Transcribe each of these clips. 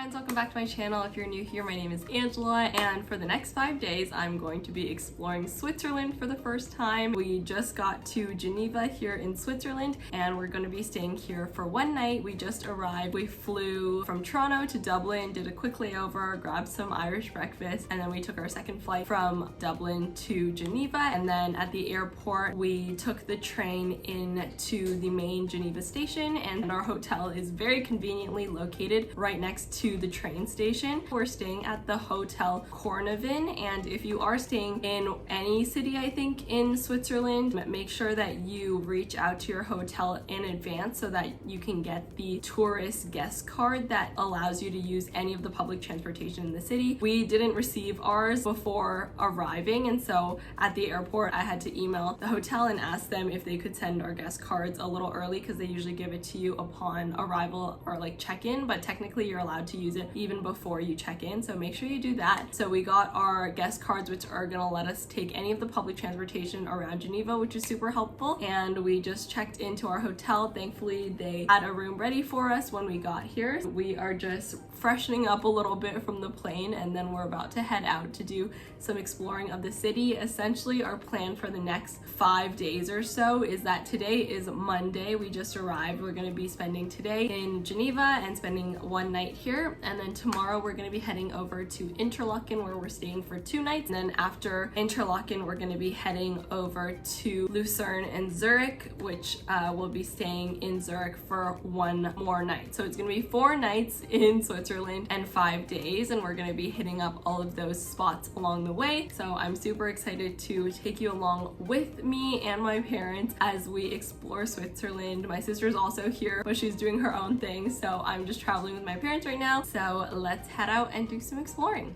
friends, welcome back to my channel. If you're new here, my name is Angela, and for the next 5 days I'm going to be exploring Switzerland for the first time. We just got to Geneva here in Switzerland and we're going to be staying here for one night. We just arrived. We flew from Toronto to Dublin, did a quick layover, grabbed some Irish breakfast, and then we took our second flight from Dublin to Geneva, and then at the airport we took the train into the main Geneva station, and our hotel is very conveniently located right next to the train station. We're staying at the Hotel Cornevin, and if you are staying in any city, I think, in Switzerland, make sure that you reach out to your hotel in advance so that you can get the tourist guest card that allows you to use any of the public transportation in the city. We didn't receive ours before arriving, and so at the airport I had to email the hotel and ask them if they could send our guest cards a little early, because they usually give it to you upon arrival or like check-in, but technically you're allowed to use it even before you check in, so make sure you do that. So we got our guest cards, which are gonna let us take any of the public transportation around Geneva, which is super helpful, and we just checked into our hotel. Thankfully they had a room ready for us when we got here. We are just freshening up a little bit from the plane, and then we're about to head out to do some exploring of the city. Essentially our plan for the next 5 days or so is that today is Monday. We just arrived. We're going to be spending today in Geneva and spending one night here, and then tomorrow we're going to be heading over to Interlaken, where we're staying for 2 nights, and then after Interlaken we're going to be heading over to Lucerne and Zurich, which we'll be staying in Zurich for 1 more night. So it's going to be 4 nights in Switzerland and 5 days, and we're going to be hitting up all of those spots along the way. So I'm super excited to take you along with me and my parents as we explore Switzerland. My sister's also here, but she's doing her own thing, so I'm just traveling with my parents right now. So let's head out and do some exploring.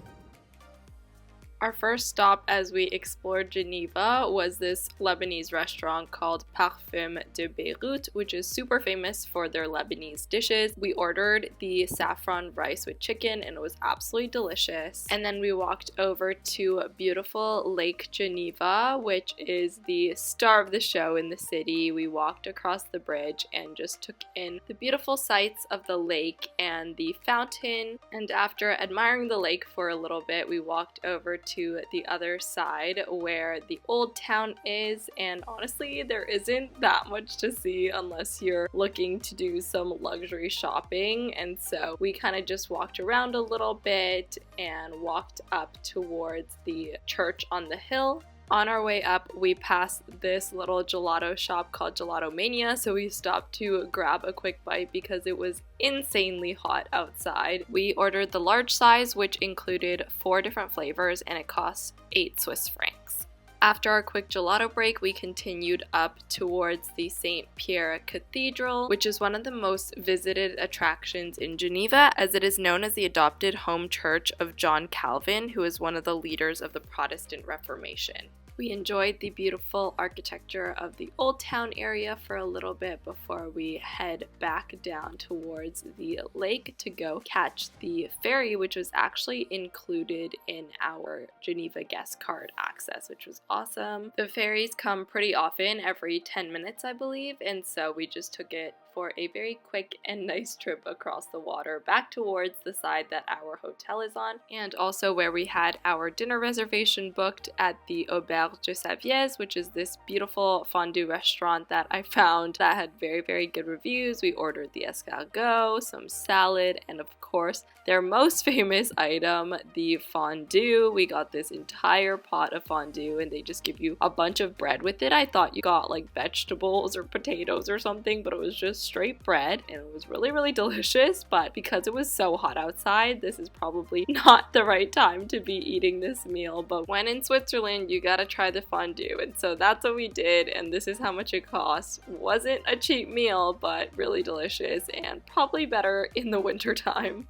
Our first stop as we explored Geneva was this Lebanese restaurant called Parfum de Beirut, which is super famous for their Lebanese dishes. We ordered the saffron rice with chicken and it was absolutely delicious. And then we walked over to beautiful Lake Geneva, which is the star of the show in the city. We walked across the bridge and just took in the beautiful sights of the lake and the fountain. And after admiring the lake for a little bit, we walked over to the other side where the old town is, and honestly there isn't that much to see unless you're looking to do some luxury shopping, and so we kind of just walked around a little bit and walked up towards the church on the hill. On our way up, we passed this little gelato shop called Gelato Mania, so we stopped to grab a quick bite because it was insanely hot outside. We ordered the large size, which included 4 different flavors, and it cost 8 Swiss francs. After our quick gelato break, we continued up towards the St. Pierre Cathedral, which is one of the most visited attractions in Geneva, as it is known as the adopted home church of John Calvin, who is one of the leaders of the Protestant Reformation. We enjoyed the beautiful architecture of the Old Town area for a little bit before we head back down towards the lake to go catch the ferry, which was actually included in our Geneva guest card access, which was awesome. The ferries come pretty often, every 10 minutes I believe, and so we just took it for a very quick and nice trip across the water back towards the side that our hotel is on, and also where we had our dinner reservation booked at the Auberge de Saviez, which is this beautiful fondue restaurant that I found that had very, very good reviews. We ordered the escargot, some salad, and of course their most famous item, the fondue. We got this entire pot of fondue and they just give you a bunch of bread with it. I thought you got like vegetables or potatoes or something, but it was just straight bread, and it was really, really delicious. But because it was so hot outside, this is probably not the right time to be eating this meal, but when in Switzerland you gotta try the fondue, and so that's what we did, and this is how much it cost. Wasn't a cheap meal, but really delicious and probably better in the winter time.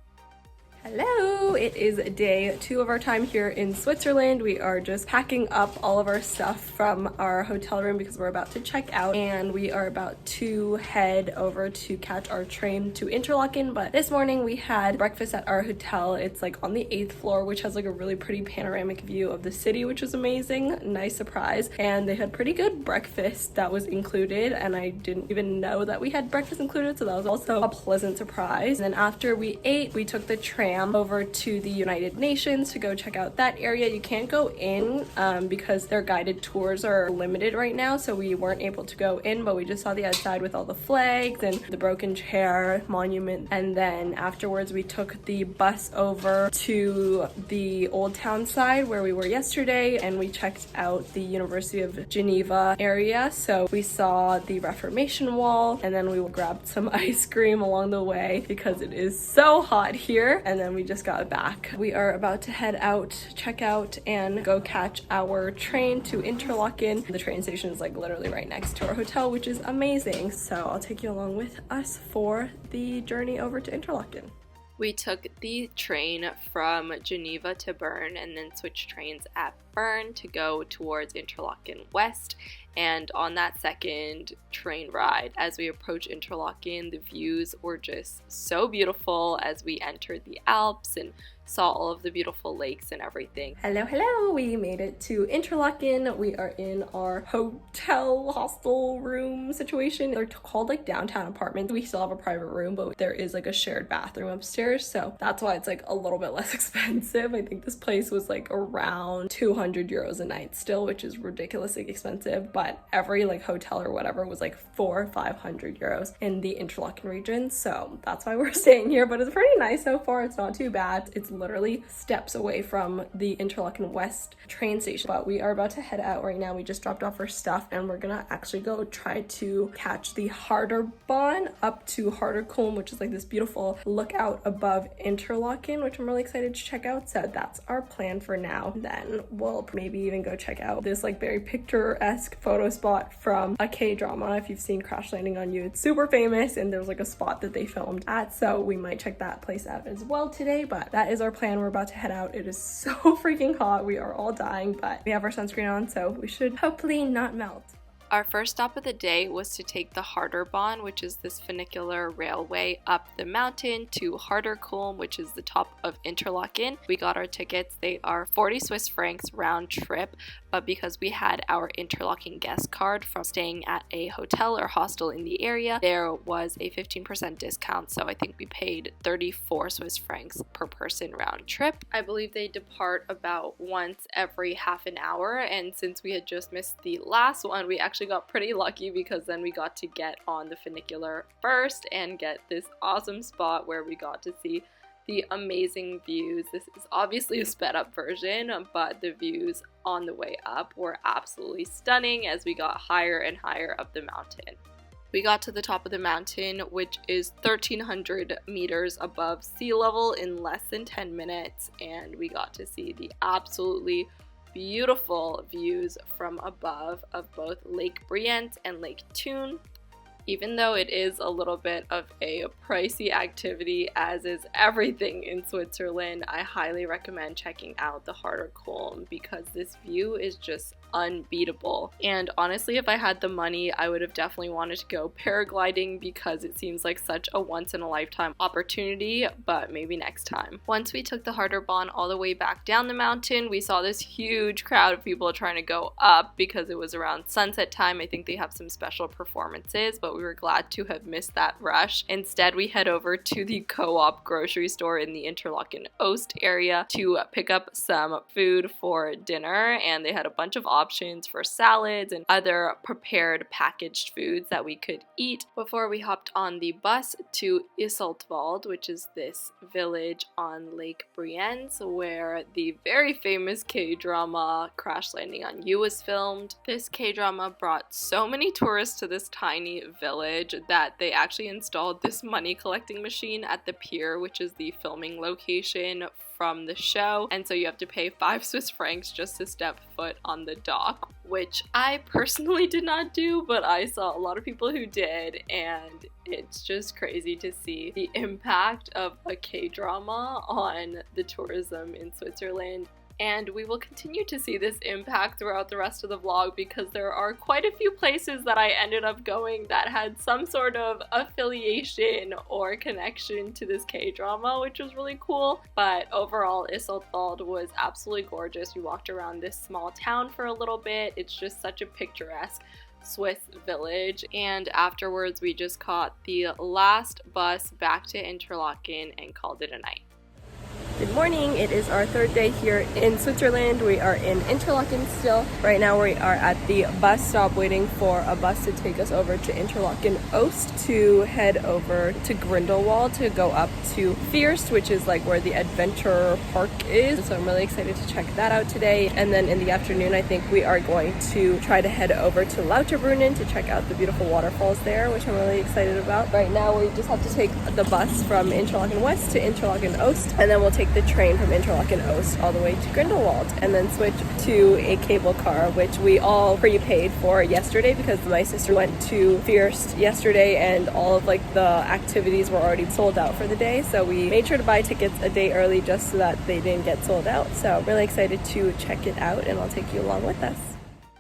Hello! It is day 2 of our time here in Switzerland. We are just packing up all of our stuff from our hotel room because we're about to check out, and we are about to head over to catch our train to Interlaken. But this morning we had breakfast at our hotel. It's like on the 8th floor, which has like a really pretty panoramic view of the city, which was amazing. Nice surprise. And they had pretty good breakfast that was included, and I didn't even know that we had breakfast included, so that was also a pleasant surprise. And then after we ate, we took the train tram over to the United Nations to go check out that area. You can't go in because their guided tours are limited right now, so we weren't able to go in, but we just saw the outside with all the flags and the broken chair monument. And then afterwards we took the bus over to the Old Town side where we were yesterday, and we checked out the University of Geneva area. So we saw the Reformation Wall, and then we grabbed some ice cream along the way because it is so hot here. And then we just got back. We are about to head out, check out, and go catch our train to Interlaken. The train station is like literally right next to our hotel, which is amazing. So I'll take you along with us for the journey over to Interlaken. We took the train from Geneva to Bern and then switched trains at Bern to go towards Interlaken West. And on that second train ride, as we approached Interlaken, the views were just so beautiful as we entered the Alps and saw all of the beautiful lakes and everything. Hello, we made it to Interlaken. We are in our hotel hostel room situation. They're called like downtown apartments. We still have a private room, but there is like a shared bathroom upstairs, so that's why it's like a little bit less expensive. I think this place was like around 200 euros a night still, which is ridiculously expensive, but every like hotel or whatever was like 400 or 500 euros in the Interlaken region, so that's why we're staying here. But it's pretty nice so far. It's not too bad. It's literally steps away from the Interlaken West train station. But we are about to head out right now. We just dropped off our stuff and we're gonna actually go try to catch the Lauterbrunnen up to Kulm, which is like this beautiful lookout above Interlaken, which I'm really excited to check out. So that's our plan for now. Then we'll maybe even go check out this like very picturesque photo spot from a K-drama. If you've seen Crash Landing on You, it's super famous, and there's like a spot that they filmed at, so we might check that place out as well today. But that is our plan. We're about to head out. It is so freaking hot. We are all dying, but we have our sunscreen on, so we should hopefully not melt. Our first stop of the day was to take the Lauterbrunnen, which is this funicular railway up the mountain to Kulm, which is the top of Interlaken. We got our tickets. They are 40 Swiss francs round trip, but because we had our Interlaken guest card from staying at a hotel or hostel in the area, there was a 15% discount, so I think we paid 34 Swiss francs per person round trip. I believe they depart about once every half an hour, and since we had just missed the last one, we actually got pretty lucky because then we got to get on the funicular first and get this awesome spot where we got to see the amazing views. This is obviously a sped up version, but the views on the way up were absolutely stunning as we got higher and higher up the mountain. We got to the top of the mountain, which is 1,300 meters above sea level, in less than 10 minutes, and we got to see the absolutely beautiful views from above of both Lake Brienz and Lake Thun. Even though it is a little bit of a pricey activity, as is everything in Switzerland, I highly recommend checking out the Kulm because this view is just unbeatable. And honestly, if I had the money, I would have definitely wanted to go paragliding because it seems like such a once-in-a-lifetime opportunity, but maybe next time. Once we took the Lauterbrunnen all the way back down the mountain, we saw this huge crowd of people trying to go up because it was around sunset time. I think they have some special performances, but we were glad to have missed that rush. Instead, we head over to the Co-op grocery store in the Interlaken Oost area to pick up some food for dinner, and they had a bunch of options for salads and other prepared packaged foods that we could eat before we hopped on the bus to Iseltwald, which is this village on Lake Brienz where the very famous K-drama Crash Landing on You was filmed. This K-drama brought so many tourists to this tiny village that they actually installed this money collecting machine at the pier, which is the filming location from the show, and so you have to pay 5 Swiss francs just to step foot on the dock, which I personally did not do, but I saw a lot of people who did, and it's just crazy to see the impact of a K-drama on the tourism in Switzerland. And we will continue to see this impact throughout the rest of the vlog because there are quite a few places that I ended up going that had some sort of affiliation or connection to this K-drama, which was really cool. But overall, Iseltwald was absolutely gorgeous. We walked around this small town for a little bit. It's just such a picturesque Swiss village, and afterwards we just caught the last bus back to Interlaken and called it a night. Good morning. It is our third day here in Switzerland. We are in Interlaken still. Right now we are at the bus stop waiting for a bus to take us over to Interlaken Oost to head over to Grindelwald to go up to First, which is like where the adventure park is. So I'm really excited to check that out today. And then in the afternoon, I think we are going to try to head over to Lauterbrunnen to check out the beautiful waterfalls there, which I'm really excited about. Right now we just have to take the bus from Interlaken West to Interlaken Oost, and then we'll take the train from Interlaken Oost all the way to Grindelwald and then switch to a cable car, which we all prepaid for yesterday because my sister went to First yesterday and all of like the activities were already sold out for the day, so we made sure to buy tickets a day early just so that they didn't get sold out. So I'm really excited to check it out, and I'll take you along with us.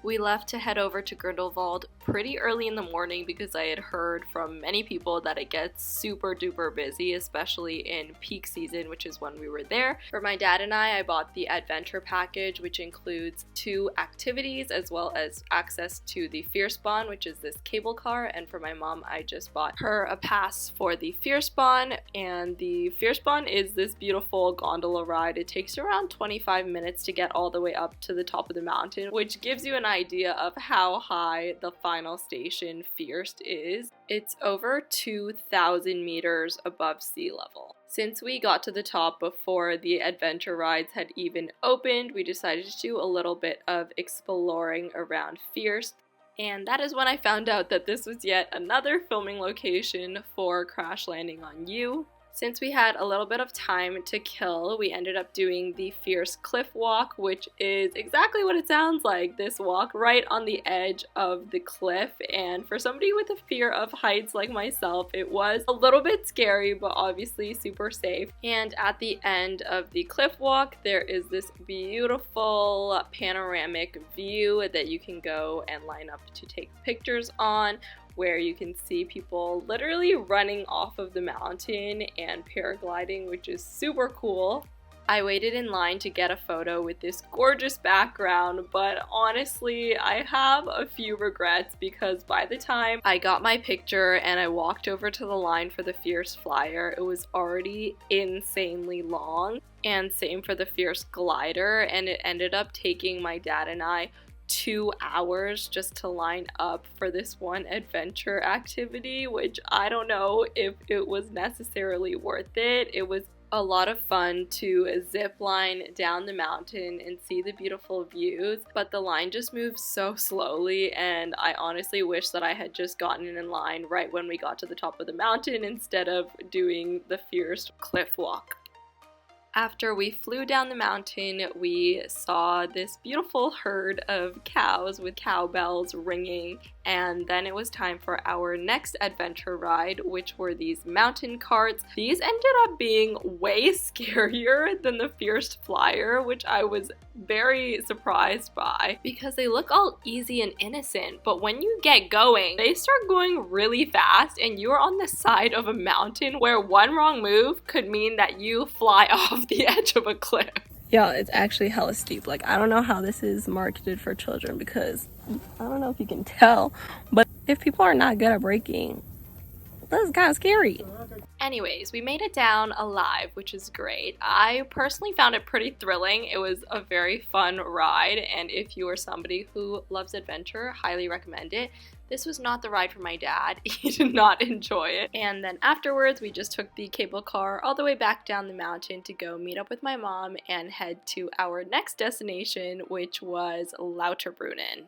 We left to head over to Grindelwald pretty early in the morning because I had heard from many people that it gets super duper busy, especially in peak season, which is when we were there. For my dad and I bought the adventure package, which includes 2 activities as well as access to the Viersbahn, which is this cable car. And for my mom, I just bought her a pass for the Viersbahn. And the Viersbahn is this beautiful gondola ride. It takes around 25 minutes to get all the way up to the top of the mountain, which gives you an idea of how high the final station First is. It's over 2,000 meters above sea level. Since we got to the top before the adventure rides had even opened, we decided to do a little bit of exploring around First. And that is when I found out that this was yet another filming location for Crash Landing on You. Since we had a little bit of time to kill, we ended up doing the Fierce Cliff Walk, which is exactly what it sounds like, this walk right on the edge of the cliff. And for somebody with a fear of heights like myself, it was a little bit scary, but obviously super safe. And at the end of the cliff walk, there is this beautiful panoramic view that you can go and line up to take pictures on, where you can see people literally running off of the mountain and paragliding, which is super cool. I waited in line to get a photo with this gorgeous background, but honestly, I have a few regrets because by the time I got my picture and I walked over to the line for the Fierce Flyer, it was already insanely long, and same for the Fierce Glider, and it ended up taking my dad and I 2 hours just to line up for this one adventure activity, which I don't know if it was necessarily worth it. It was a lot of fun to zip line down the mountain and see the beautiful views, but the line just moves so slowly, and I honestly wish that I had just gotten in line right when we got to the top of the mountain instead of doing the Fierce Cliff Walk. After we flew down the mountain, we saw this beautiful herd of cows with cowbells ringing, and then it was time for our next adventure ride, which were these mountain carts. These ended up being way scarier than the Fierce Flyer, which I was very surprised by because they look all easy and innocent, but when you get going, they start going really fast and you're on the side of a mountain where one wrong move could mean that you fly off the edge of a cliff. Yeah, it's actually hella steep. Like, I don't know how this is marketed for children because I don't know if you can tell, but if people are not good at braking, that's kind of scary. Anyways, we made it down alive, which is great. I personally found it pretty thrilling. It was a very fun ride, and if you are somebody who loves adventure, highly recommend it. This was not the ride for my dad. He did not enjoy it. And then afterwards, we just took the cable car all the way back down the mountain to go meet up with my mom and head to our next destination, which was Lauterbrunnen.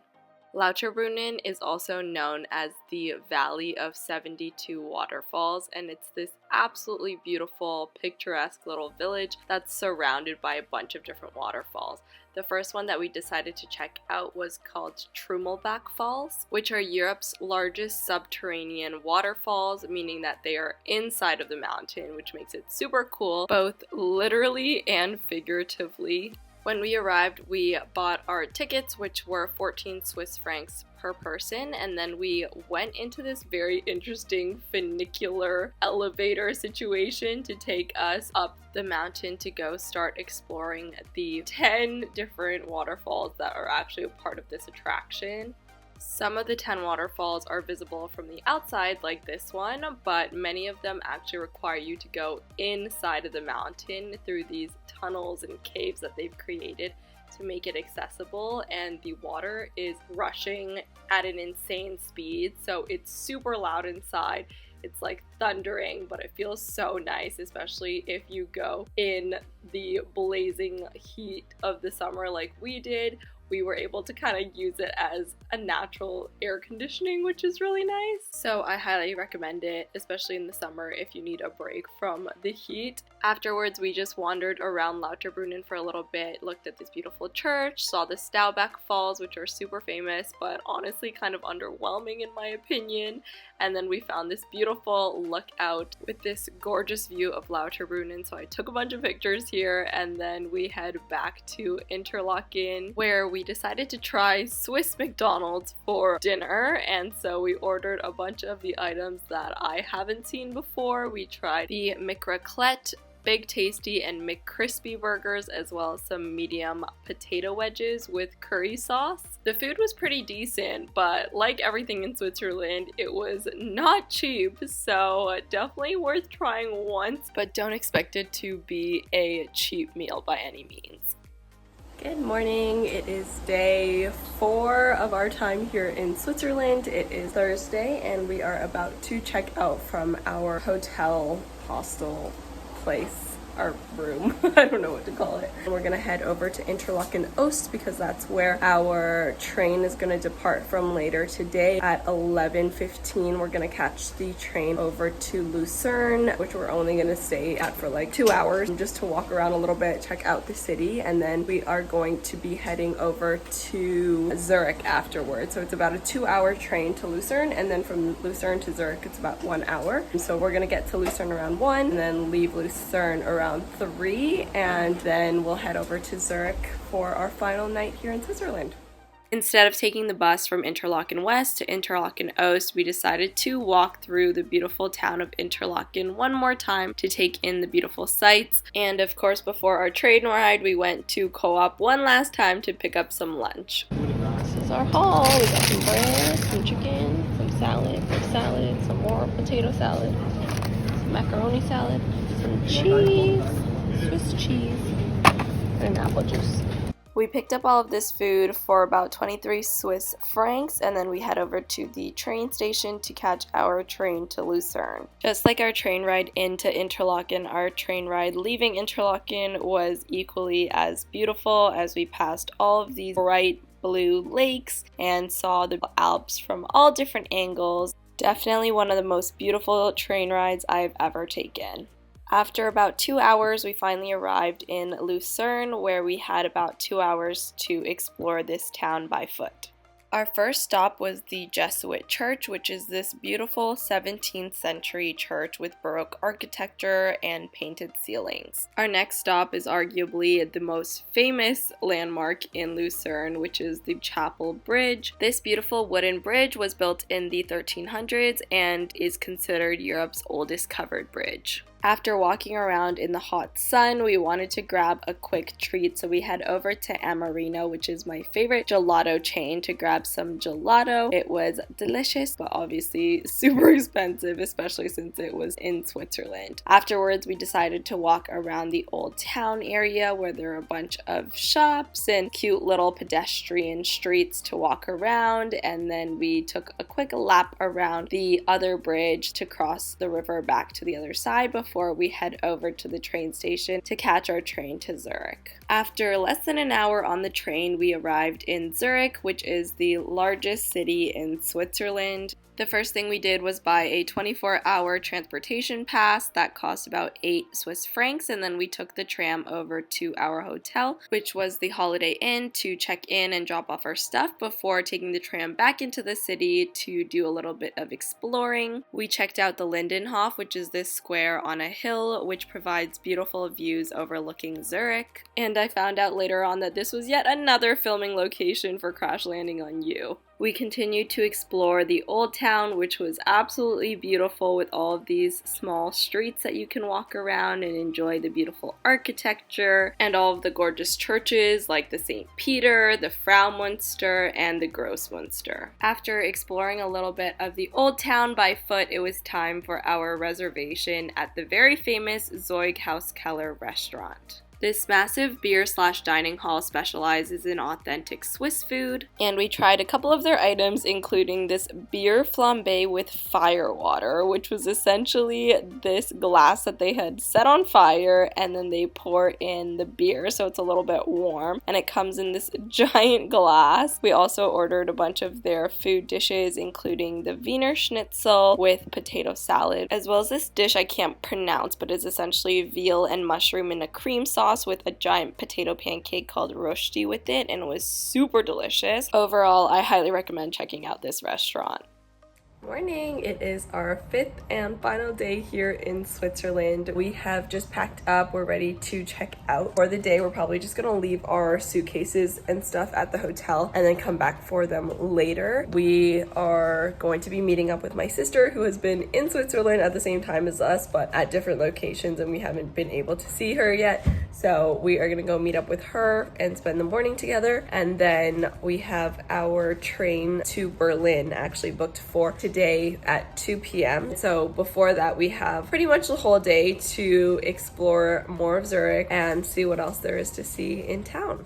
Lauterbrunnen is also known as the Valley of 72 Waterfalls, and it's this absolutely beautiful, picturesque little village that's surrounded by a bunch of different waterfalls. The first one that we decided to check out was called Trummelbach Falls, which are Europe's largest subterranean waterfalls, meaning that they are inside of the mountain, which makes it super cool, both literally and figuratively. When we arrived, we bought our tickets, which were 14 Swiss francs per person, and then we went into this very interesting funicular elevator situation to take us up the mountain to go start exploring the 10 different waterfalls that are actually a part of this attraction. Some of the 10 waterfalls are visible from the outside like this one, but many of them actually require you to go inside of the mountain through these tunnels and caves that they've created to make it accessible, and the water is rushing at an insane speed, so it's super loud inside. It's like thundering, but it feels so nice, especially if you go in the blazing heat of the summer like we did. We were able to kind of use it as a natural air conditioning, which is really nice. So I highly recommend it, especially in the summer if you need a break from the heat. Afterwards, we just wandered around Lauterbrunnen for a little bit, looked at this beautiful church, saw the Staubeck Falls, which are super famous, but honestly kind of underwhelming in my opinion. And then we found this beautiful lookout with this gorgeous view of Lauterbrunnen, so I took a bunch of pictures here, and then we head back to Interlaken, where we decided to try Swiss McDonald's for dinner, and so we ordered a bunch of the items that I haven't seen before. We tried the McRaclette, Big Tasty, and McCrispy burgers, as well as some medium potato wedges with curry sauce. The food was pretty decent, but like everything in Switzerland, it was not cheap, so definitely worth trying once, but don't expect it to be a cheap meal by any means. Good morning. It is day 4 of our time here in Switzerland. It is Thursday, and we are about to check out from our hotel, hostel place, our room. I don't know what to call it. We're gonna head over to Interlaken Ost because that's where our train is gonna depart from later today. At 11:15, we're gonna catch the train over to Lucerne, which we're only gonna stay at for like 2 hours just to walk around a little bit, check out the city, and then we are going to be heading over to Zurich afterwards. So it's about a 2-hour train to Lucerne, and then from Lucerne to Zurich it's about 1 hour. So we're gonna get to Lucerne around 1 and then leave Lucerne around 3, and then we'll head over to Zurich for our final night here in Switzerland. Instead of taking the bus from Interlaken West to Interlaken Ost, we decided to walk through the beautiful town of Interlaken one more time to take in the beautiful sights. And of course, before our train ride, we went to Co-op one last time to pick up some lunch. This is our haul. We got some bread, some chicken, some salad, some more potato salad, some macaroni salad, some cheese, Swiss cheese, and an apple juice. We picked up all of this food for about 23 Swiss francs, and then we head over to the train station to catch our train to Lucerne. Just like our train ride into Interlaken, our train ride leaving Interlaken was equally as beautiful as we passed all of these bright blue lakes and saw the Alps from all different angles. Definitely one of the most beautiful train rides I've ever taken. After about 2 hours, we finally arrived in Lucerne, where we had about 2 hours to explore this town by foot. Our first stop was the Jesuit Church, which is this beautiful 17th century church with Baroque architecture and painted ceilings. Our next stop is arguably the most famous landmark in Lucerne, which is the Chapel Bridge. This beautiful wooden bridge was built in the 1300s and is considered Europe's oldest covered bridge. After walking around in the hot sun, we wanted to grab a quick treat, so we head over to Amarino, which is my favorite gelato chain, to grab some gelato. It was delicious, but obviously super expensive, especially since it was in Switzerland. Afterwards, we decided to walk around the old town area where there are a bunch of shops and cute little pedestrian streets to walk around, and then we took a quick lap around the other bridge to cross the river back to the other side before we head over to the train station to catch our train to Zurich. After less than an hour on the train, we arrived in Zurich, which is the largest city in Switzerland. The first thing we did was buy a 24-hour transportation pass that cost about 8 Swiss francs, and then we took the tram over to our hotel, which was the Holiday Inn, to check in and drop off our stuff before taking the tram back into the city to do a little bit of exploring. We checked out the Lindenhof, which is this square on a hill which provides beautiful views overlooking Zurich, and I found out later on that this was yet another filming location for Crash Landing on You. We continued to explore the old town, which was absolutely beautiful with all of these small streets that you can walk around and enjoy the beautiful architecture and all of the gorgeous churches like the St. Peter, the Fraumünster, and the Grossmünster. After exploring a little bit of the old town by foot, it was time for our reservation at the very famous Zeughauskeller restaurant. This massive beer/dining hall specializes in authentic Swiss food, and we tried a couple of their items, including this beer flambe with fire water, which was essentially this glass that they had set on fire and then they pour in the beer so it's a little bit warm, and it comes in this giant glass. We also ordered a bunch of their food dishes, including the Wiener Schnitzel with potato salad, as well as this dish I can't pronounce, but it's essentially veal and mushroom in a cream sauce with a giant potato pancake called rosti with it, and it was super delicious. Overall, I highly recommend checking out this restaurant. Morning! It is our 5th and final day here in Switzerland. We have just packed up. We're ready to check out for the day. We're probably just gonna leave our suitcases and stuff at the hotel and then come back for them later. We are going to be meeting up with my sister, who has been in Switzerland at the same time as us, but at different locations, and we haven't been able to see her yet. So we are gonna go meet up with her and spend the morning together, and then we have our train to Berlin actually booked for today at 2 p.m. So before that, we have pretty much the whole day to explore more of Zurich and see what else there is to see in town.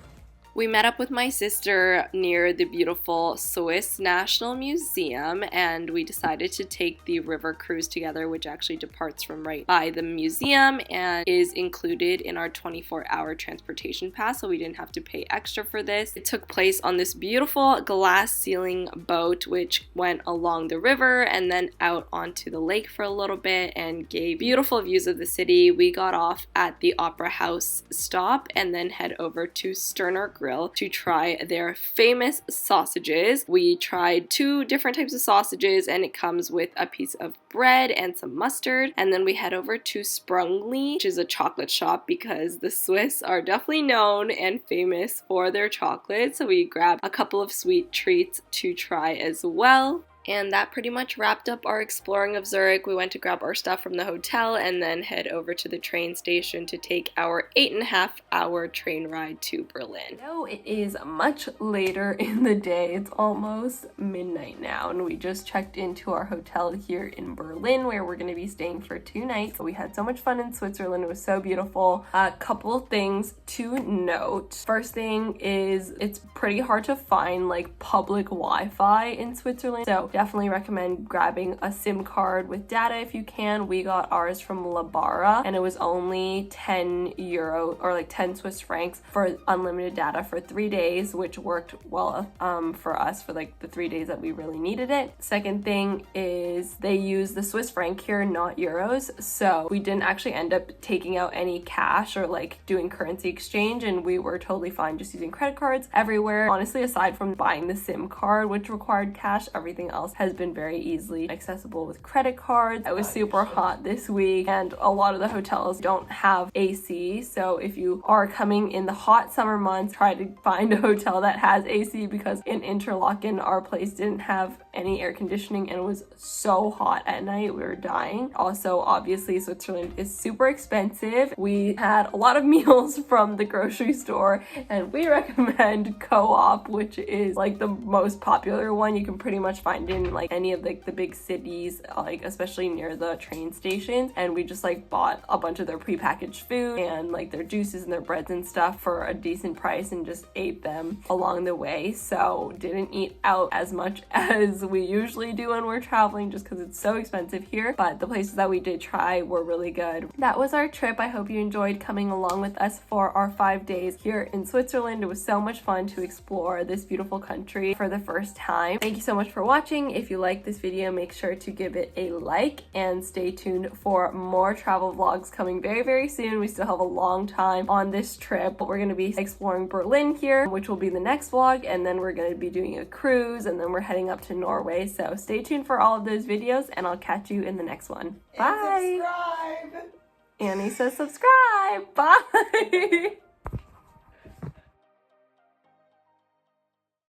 We met up with my sister near the beautiful Swiss National Museum, and we decided to take the river cruise together, which actually departs from right by the museum and is included in our 24-hour transportation pass, so we didn't have to pay extra for this. It took place on this beautiful glass ceiling boat, which went along the river and then out onto the lake for a little bit and gave beautiful views of the city. We got off at the Opera House stop and then head over to Sterner Grill to try their famous sausages. We tried 2 different types of sausages, and it comes with a piece of bread and some mustard. And then we head over to Sprungli, which is a chocolate shop because the Swiss are definitely known and famous for their chocolate. So we grabbed a couple of sweet treats to try as well. And that pretty much wrapped up our exploring of Zurich. We went to grab our stuff from the hotel and then head over to the train station to take our 8.5-hour train ride to Berlin. Now it is much later in the day. It's almost midnight now, and we just checked into our hotel here in Berlin, where we're going to be staying for 2 nights. We had so much fun in Switzerland. It was so beautiful. A couple things to note. First thing is it's pretty hard to find like public Wi-Fi in Switzerland, so definitely recommend grabbing a SIM card with data if you can. We got ours from Labara, and it was only 10 euro or like 10 Swiss francs for unlimited data for 3 days, which worked well for us for like the 3 days that we really needed it. Second thing is they use the Swiss franc here, not euros, so we didn't actually end up taking out any cash or like doing currency exchange, and we were totally fine just using credit cards everywhere. Honestly, aside from buying the SIM card, which required cash, everything else has been very easily accessible with credit cards. It was super hot this week, and a lot of the hotels don't have AC, so if you are coming in the hot summer months, try to find a hotel that has AC, because in Interlaken our place didn't have any air conditioning and it was so hot at night. We were dying. Also, obviously Switzerland is super expensive. We had a lot of meals from the grocery store, and we recommend Co-op, which is like the most popular one. You can pretty much find in like any of like the big cities, like especially near the train stations, and we just like bought a bunch of their prepackaged food and like their juices and their breads and stuff for a decent price and just ate them along the way. So didn't eat out as much as we usually do when we're traveling just because it's so expensive here, but the places that we did try were really good. That was our trip. I hope you enjoyed coming along with us for our 5 days here in Switzerland. It was so much fun to explore this beautiful country for the first time. Thank you so much for watching. If you like this video, make sure to give it a like and stay tuned for more travel vlogs coming very, very soon. We still have a long time on this trip, but we're going to be exploring Berlin here, which will be the next vlog, and then we're going to be doing a cruise, and then we're heading up to Norway. So stay tuned for all of those videos, and I'll catch you in the next one. Bye! And subscribe! Annie says subscribe! Bye!